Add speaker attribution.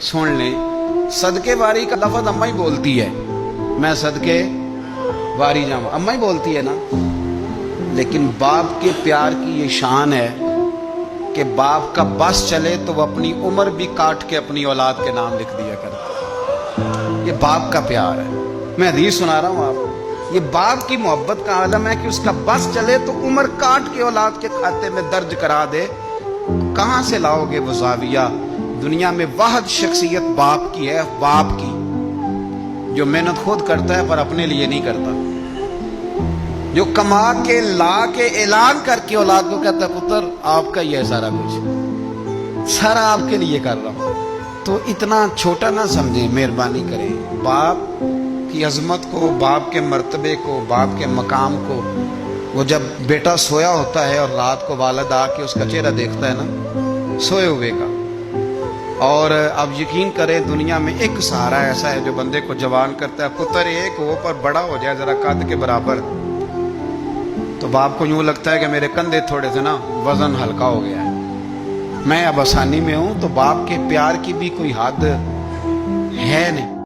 Speaker 1: सुन लें, सदके वारी का लफ्ज अम्मा ही बोलती है, मैं सदके वारी जाऊं, अम्मा ही बोलती है ना। लेकिन बाप के प्यार की ये शान है कि बाप का बस चले तो वो अपनी उम्र भी काट के अपनी औलाद के नाम लिख दिया करता। ये बाप का प्यार है। मैं हदीस सुना रहा हूं आपको, ये बाप की मोहब्बत का आलम है कि उसका बस चले तो उम्र काट के औलाद के खाते में दर्ज करा दे। कहां से लाओगे वो ज़ाविया? दुनिया में वाहिद शख्सियत बाप की है, बाप की, जो मेहनत खुद करता है पर अपने लिए नहीं करता, जो कमा के ला के ऐलान करके औलाद को कहता है पुत्र आपका ही है सारा कुछ, सारा आपके लिए कर रहा हूं। तो इतना छोटा ना समझे, मेहरबानी करें। बाप की अजमत को, बाप के मर्तबे को, बाप के मकाम को, वो जब बेटा सोया होता है और रात को वालिद आके उसका चेहरा देखता है ना, सोए हुए का, और अब यकीन करें दुनिया में एक सहारा ऐसा है जो बंदे को जवान करता है, पुत्र एक हो पर बड़ा हो जाए जरा कद के बराबर, तो बाप को यूं लगता है कि मेरे कंधे थोड़े से ना वजन हल्का हो गया है, मैं अब आसानी में हूं। तो बाप के प्यार की भी कोई हद है नहीं।